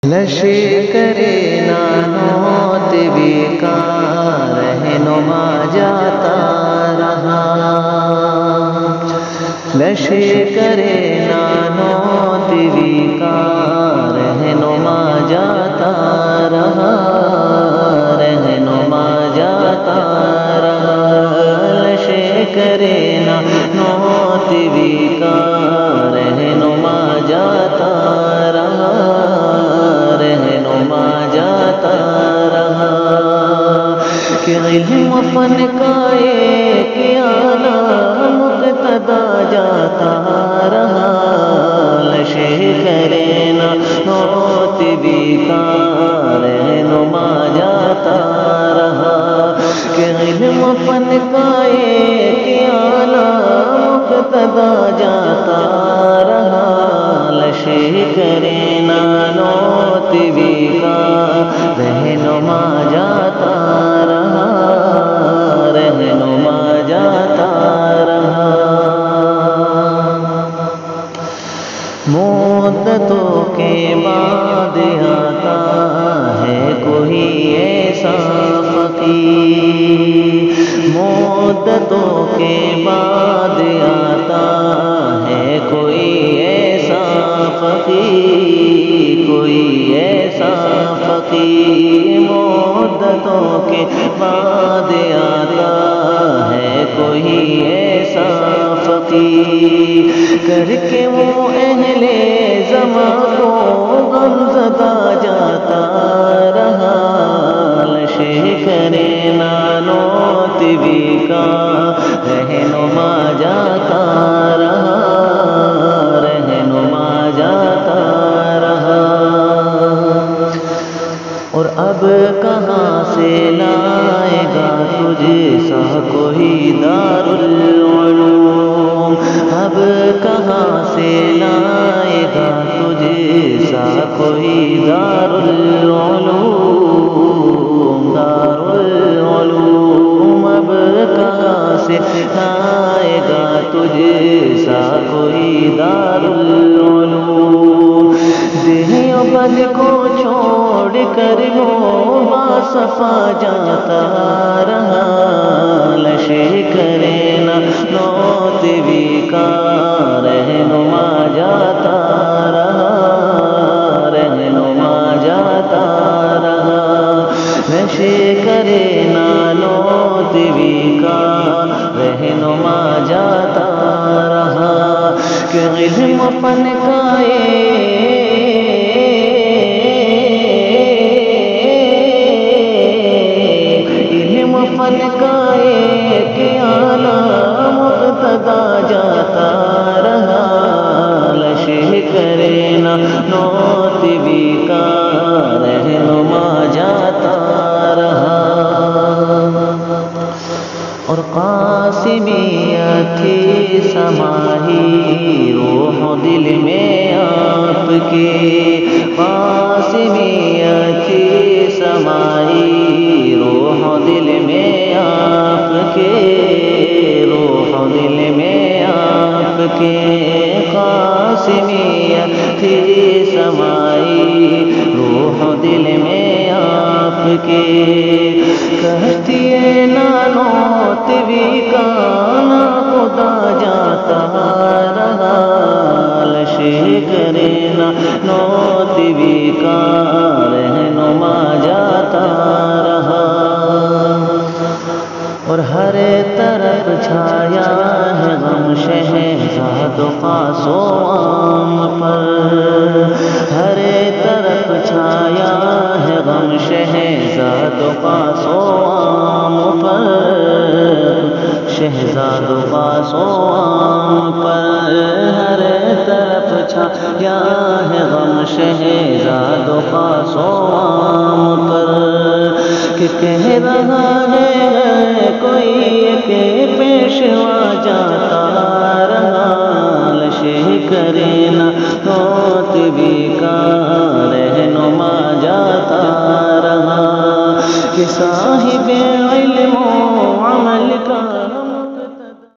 لشکر نانوت بیکار رہنما جاتا رہا، لشکر نانوت بیکار رہنما جاتا رہا، رہنما جاتا رہا، لشکر نانوت بیکار رہنما جاتا رہا، رہنما جاتا رہا، کہ علم فن کا ایک اعلیٰ مقتدا جاتا رہا، لشکر نانوت بیکار رہنما جاتا رہا، کہ علم فن کا ایک اعلیٰ مقتدا جاتا رہا، لشکر نانوت بیکار رہنما جاتا رہا، رہنما جاتا رہا۔ مدتوں کے بعد آتا ہے کوئی ایسا فقیر، مدتوں کے بعد آتا ہے کوئی ایسا فقیر، کوئی ایسا فقیر، مدتوں کے بعد آتا ہے کوئی ایسا فقیر، کر کے وہ اہل زمان کو غمزدہ جاتا رہا، لشکر نانوت بیکار رہنما جاتا رہا، رہنما جاتا رہا۔ اور اب کہاں سے لائے گا تجھ سا کوئی دارالعلوم، اب کہاں سے لائے گا تجھ سا کوئی دارالعلوم، دارالعلوم، اب کہاں سے لائے گا تجھ سا کوئی دارالعلوم، دیوبند کو چھوڑ کر وہ باصفا جاتا رہا، لشکر نانوت بیکار رہنما جاتا رہا، رہنما جاتا رہا، لشکر نانوت بیکار رہنما جاتا رہا، کہ علم فن کا فن کا ایک اعلیٰ مقتدا جاتا رہا، لشکر نانوت بیکار رہنما جاتا رہا۔ اور قاسمیہ تھی سماہی روح دل میں آپ کے، قاسمیہ تھی سماہی روح دل میں آپ کے، روح دل میں آپ کے، قاسمیہ تھی سمائی روح دل میں آپ کے، کہتی ہے نانوت بیکار خدا جاتا رہا، لشکر نانوت بیکار رہنما جاتا رہا۔ اور ہر طرف چھایا ہے غم شہزاد خاص و عام پر، ہر طرف چھایا ہے غم شہزاد خاص و عام پر، شہزاد خاص و عام پر، ہر طرف چھایا ہے غم شہزاد خاص و عام پر، کہ کہہ رہا ہے کوئی کہ پیشوا جاتا رہا، لشکر نانوت بیکار رہنما جاتا رہا، کہ صاحب علم و عمل کا